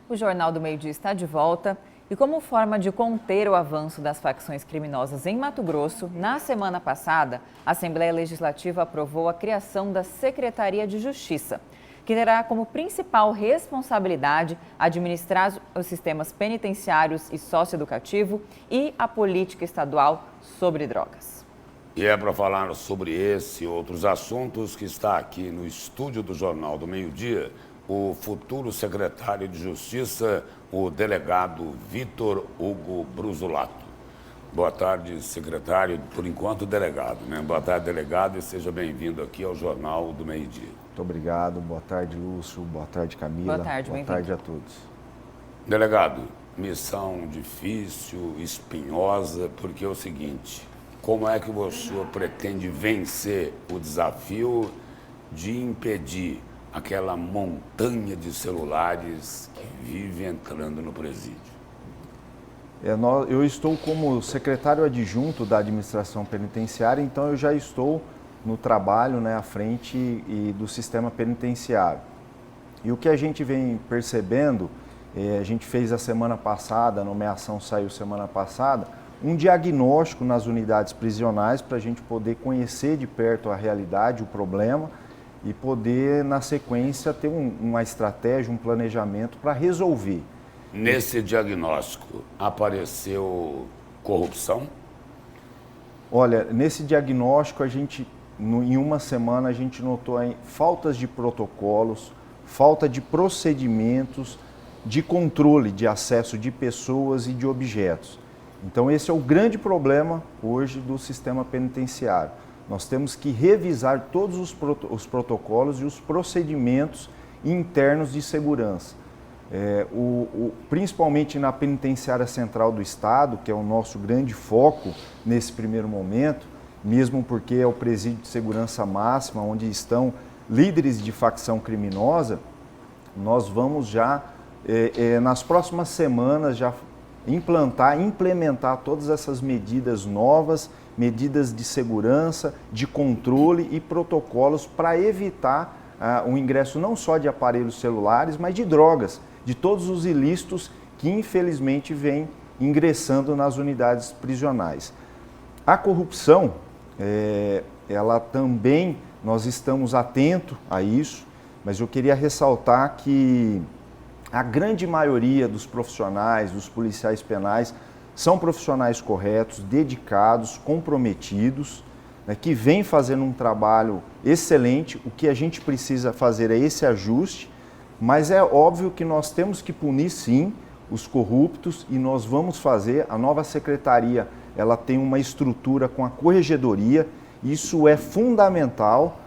O Jornal do Meio-Dia está de volta e, como forma de conter o avanço das facções criminosas em Mato Grosso, na semana passada, a Assembleia Legislativa aprovou a criação da Secretaria de Justiça, que terá como principal responsabilidade administrar os sistemas penitenciários e socioeducativo e a política estadual sobre drogas. E é para falar sobre esse e outros assuntos que está aqui no estúdio do Jornal do Meio-Dia o futuro secretário de Justiça, o delegado Vitor Hugo Brusolato. Boa tarde, secretário, por enquanto delegado, né? Boa tarde, delegado, e seja bem-vindo aqui ao Jornal do Meio-Dia. Muito obrigado, boa tarde, Lúcio, boa tarde, Camila. Boa tarde, boa tarde a todos. Delegado, missão difícil, espinhosa, porque é o seguinte, como é que o senhor pretende vencer o desafio de impedir aquela montanha de celulares que vive entrando no presídio? Eu estou como secretário adjunto da administração penitenciária, então eu já estou no trabalho, à frente do sistema penitenciário. E o que a gente vem percebendo, a gente fez a semana passada, a nomeação saiu semana passada, um diagnóstico nas unidades prisionais para a gente poder conhecer de perto a realidade, o problema, e poder, na sequência, ter uma estratégia, um planejamento para resolver. Nesse diagnóstico, apareceu corrupção? Olha, nesse diagnóstico, em uma semana, a gente notou faltas de protocolos, falta de procedimentos, de controle de acesso de pessoas e de objetos. Então, esse é o grande problema hoje do sistema penitenciário. Nós temos que revisar todos os protocolos e os procedimentos internos de segurança. Principalmente na Penitenciária Central do Estado, que é o nosso grande foco nesse primeiro momento, mesmo porque é o presídio de segurança máxima, onde estão líderes de facção criminosa, nós vamos já, nas próximas semanas, já implementar todas essas medidas novas, medidas de segurança, de controle e protocolos para evitar o ingresso não só de aparelhos celulares, mas de drogas, de todos os ilícitos que infelizmente vêm ingressando nas unidades prisionais. A corrupção, ela também, nós estamos atentos a isso, mas eu queria ressaltar que a grande maioria dos profissionais, dos policiais penais, são profissionais corretos, dedicados, comprometidos, que vêm fazendo um trabalho excelente. O que a gente precisa fazer é esse ajuste, mas é óbvio que nós temos que punir, sim, os corruptos e nós vamos fazer. A nova secretaria, ela tem uma estrutura com a corregedoria, isso é fundamental,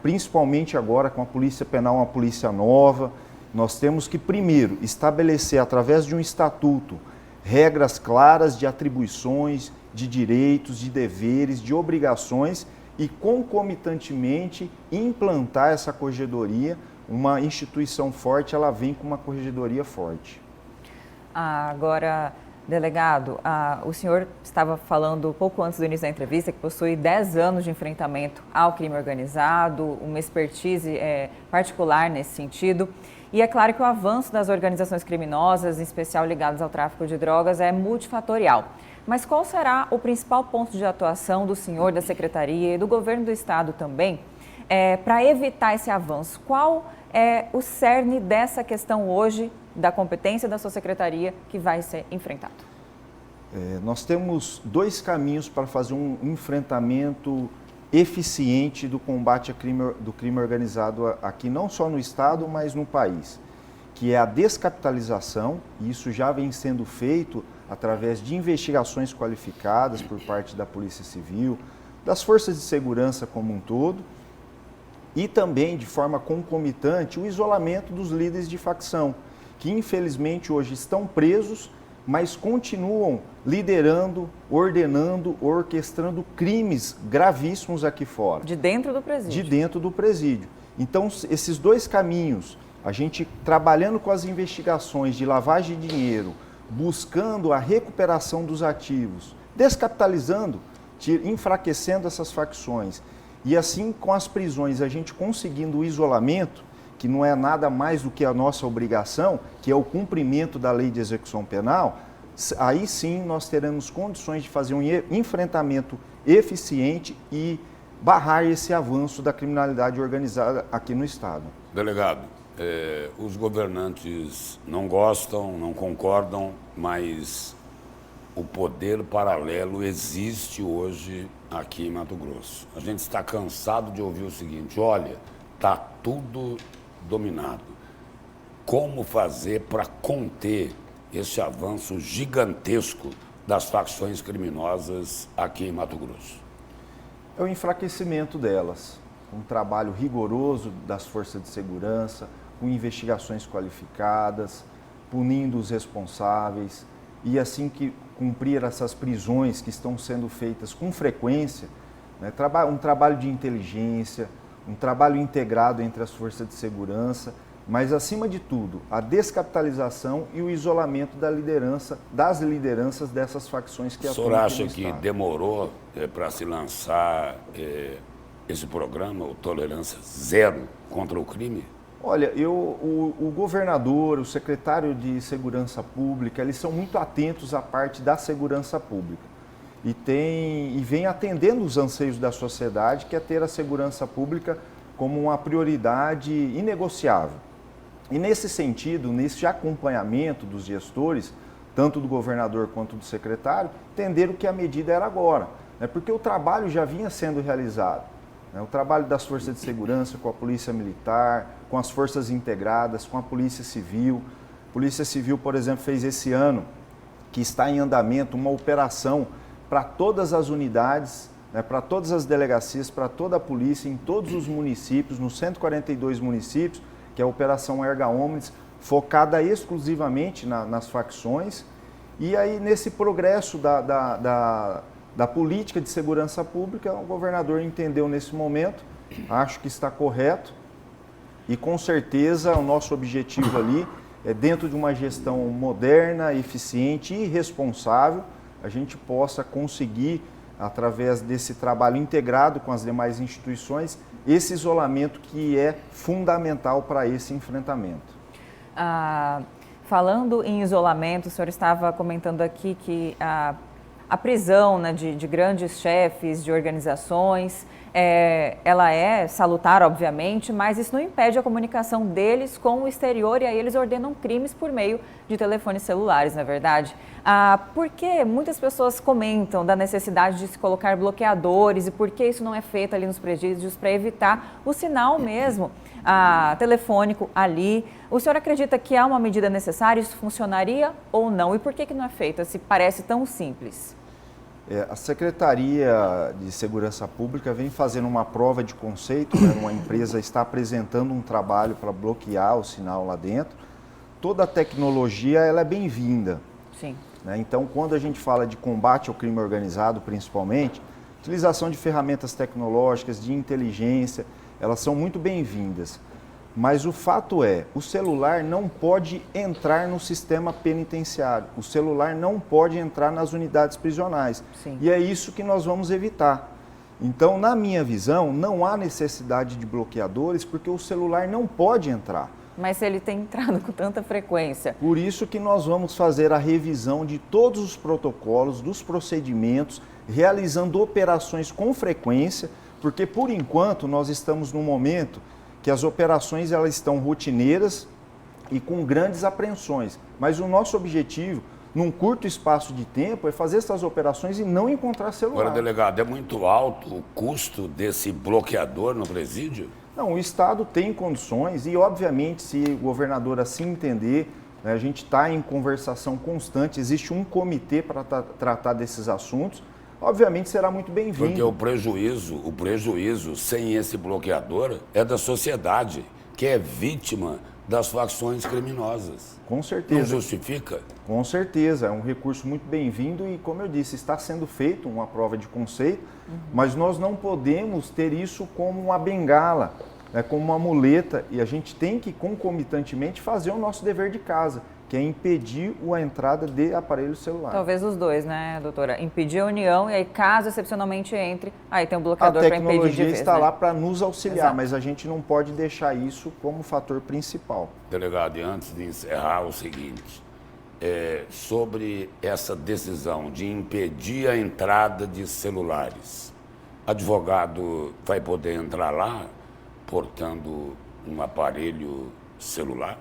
principalmente agora com a Polícia Penal, uma polícia nova. Nós temos que, primeiro, estabelecer, através de um estatuto, regras claras de atribuições, de direitos, de deveres, de obrigações e, concomitantemente, implantar essa corregedoria. Uma instituição forte, ela vem com uma corregedoria forte. Agora, delegado, o senhor estava falando pouco antes do início da entrevista que possui 10 anos de enfrentamento ao crime organizado, uma expertise particular nesse sentido. E é claro que o avanço das organizações criminosas, em especial ligadas ao tráfico de drogas, é multifatorial. Mas qual será o principal ponto de atuação do senhor, da Secretaria e do Governo do Estado também, para evitar esse avanço? Qual é o cerne dessa questão hoje, da competência da sua Secretaria, que vai ser enfrentado? Nós temos dois caminhos para fazer um enfrentamento eficiente do combate do crime organizado aqui, não só no Estado, mas no país, que é a descapitalização, e isso já vem sendo feito através de investigações qualificadas por parte da Polícia Civil, das forças de segurança como um todo, e também, de forma concomitante, o isolamento dos líderes de facção, que infelizmente hoje estão presos, mas continuam liderando, ordenando, orquestrando crimes gravíssimos aqui fora. De dentro do presídio. De dentro do presídio. Então, esses dois caminhos, a gente trabalhando com as investigações de lavagem de dinheiro, buscando a recuperação dos ativos, descapitalizando, enfraquecendo essas facções, e assim com as prisões, a gente conseguindo o isolamento, que não é nada mais do que a nossa obrigação, que é o cumprimento da lei de execução penal, aí sim nós teremos condições de fazer um enfrentamento eficiente e barrar esse avanço da criminalidade organizada aqui no Estado. Delegado, os governantes não gostam, não concordam, mas o poder paralelo existe hoje aqui em Mato Grosso. A gente está cansado de ouvir o seguinte: olha, está tudo dominado. Como fazer para conter esse avanço gigantesco das facções criminosas aqui em Mato Grosso? É o enfraquecimento delas, um trabalho rigoroso das forças de segurança, com investigações qualificadas, punindo os responsáveis e assim que cumprir essas prisões que estão sendo feitas com frequência, né, um trabalho de inteligência, um trabalho integrado entre as forças de segurança, mas acima de tudo a descapitalização e o isolamento das lideranças dessas facções que atuam. O senhor acha que demorou para se lançar esse programa, o Tolerância Zero contra o crime? Olha, o governador, o secretário de Segurança Pública, eles são muito atentos à parte da segurança pública e vem atendendo os anseios da sociedade, que é ter a segurança pública como uma prioridade inegociável. E nesse sentido, nesse acompanhamento dos gestores, tanto do governador quanto do secretário, entenderam que a medida era agora, né? Porque o trabalho já vinha sendo realizado. O trabalho das forças de segurança com a Polícia Militar, com as forças integradas, com a Polícia Civil. A Polícia Civil, por exemplo, fez esse ano, que está em andamento, uma operação para todas as unidades, né, para todas as delegacias, para toda a polícia, em todos os municípios, nos 142 municípios, que é a Operação Erga Omnes, focada exclusivamente nas facções. E aí, nesse progresso da política de segurança pública, o governador entendeu nesse momento, acho que está correto, e com certeza o nosso objetivo ali é, dentro de uma gestão moderna, eficiente e responsável, a gente possa conseguir, através desse trabalho integrado com as demais instituições, esse isolamento que é fundamental para esse enfrentamento. Falando em isolamento, o senhor estava comentando aqui que a prisão, né, de grandes chefes de organizações, ela é salutar, obviamente, mas isso não impede a comunicação deles com o exterior e aí eles ordenam crimes por meio de telefones celulares, não é verdade? Por que muitas pessoas comentam da necessidade de se colocar bloqueadores e por que isso não é feito ali nos presídios para evitar o sinal mesmo telefônico ali? O senhor acredita que há uma medida necessária, isso funcionaria ou não? E por que não é feito, se parece tão simples? A Secretaria de Segurança Pública vem fazendo uma prova de conceito, né? Uma empresa está apresentando um trabalho para bloquear o sinal lá dentro. Toda a tecnologia ela é bem-vinda. Sim. Né? Então, quando a gente fala de combate ao crime organizado, principalmente, utilização de ferramentas tecnológicas, de inteligência, elas são muito bem-vindas. Mas o fato é, o celular não pode entrar no sistema penitenciário, o celular não pode entrar nas unidades prisionais. Sim. E é isso que nós vamos evitar. Então, na minha visão, não há necessidade de bloqueadores porque o celular não pode entrar. Mas se ele tem entrado com tanta frequência. Por isso que nós vamos fazer a revisão de todos os protocolos, dos procedimentos, realizando operações com frequência, porque por enquanto nós estamos num momento que as operações elas estão rotineiras e com grandes apreensões. Mas o nosso objetivo, num curto espaço de tempo, é fazer essas operações e não encontrar celular. Agora, delegado, é muito alto o custo desse bloqueador no presídio? Não, o Estado tem condições e, obviamente, se o governador assim entender, né, a gente está em conversação constante, existe um comitê para tratar desses assuntos, obviamente será muito bem-vindo. Porque o prejuízo sem esse bloqueador é da sociedade, que é vítima das facções criminosas. Com certeza. Não justifica? Com certeza, é um recurso muito bem-vindo e, como eu disse, está sendo feito uma prova de conceito, mas nós não podemos ter isso como uma bengala, né, como uma muleta, e a gente tem que, concomitantemente, fazer o nosso dever de casa, que é impedir a entrada de aparelho celular. Talvez os dois, né, doutora? Impedir a união e aí, caso excepcionalmente entre, aí tem um bloqueador para impedir de vez. A tecnologia está lá para nos auxiliar, Exato. mas a gente não pode deixar isso como fator principal. Delegado, e antes de encerrar, o seguinte, sobre essa decisão de impedir a entrada de celulares, advogado vai poder entrar lá portando um aparelho celular?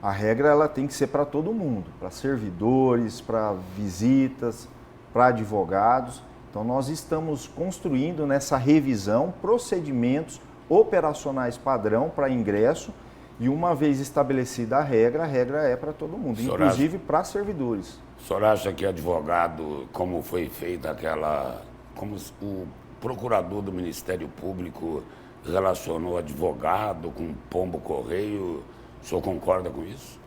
A regra ela tem que ser para todo mundo, para servidores, para visitas, para advogados. Então nós estamos construindo nessa revisão procedimentos operacionais padrão para ingresso e uma vez estabelecida a regra é para todo mundo, inclusive para servidores. O senhor acha que advogado, como foi feita como o procurador do Ministério Público relacionou advogado com pombo correio, o senhor concorda com isso?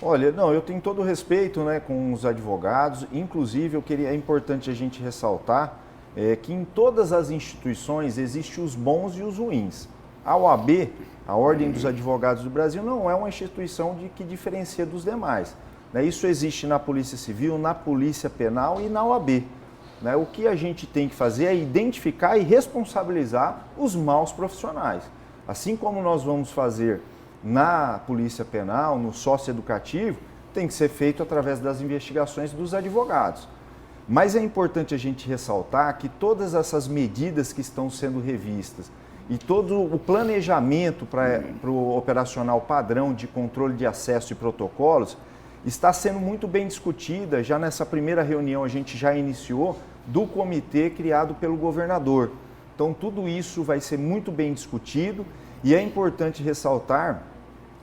Olha, não, eu tenho todo o respeito, né, com os advogados, inclusive é importante a gente ressaltar que em todas as instituições existem os bons e os ruins. A OAB, a Ordem dos Advogados do Brasil, não é uma instituição que diferencia dos demais. Isso existe na Polícia Civil, na Polícia Penal e na OAB. O que a gente tem que fazer é identificar e responsabilizar os maus profissionais. Assim como nós vamos fazer na Polícia Penal, no socioeducativo, tem que ser feito através das investigações dos advogados. Mas é importante a gente ressaltar que todas essas medidas que estão sendo revistas e todo o planejamento para o operacional padrão de controle de acesso e protocolos está sendo muito bem discutida. Já nessa primeira reunião a gente já iniciou do comitê criado pelo governador. Então tudo isso vai ser muito bem discutido e é importante ressaltar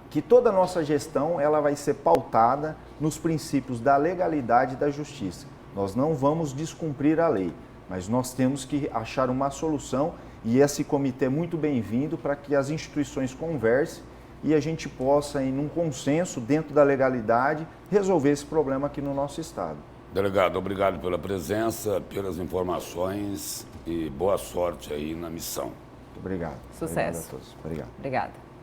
que toda a nossa gestão ela vai ser pautada nos princípios da legalidade e da justiça. Nós não vamos descumprir a lei, mas nós temos que achar uma solução e esse comitê é muito bem-vindo para que as instituições conversem e a gente possa, em um consenso dentro da legalidade, resolver esse problema aqui no nosso estado. Delegado, obrigado pela presença, pelas informações e boa sorte aí na missão. Obrigado. Sucesso. Obrigado a todos. Obrigado. Obrigada.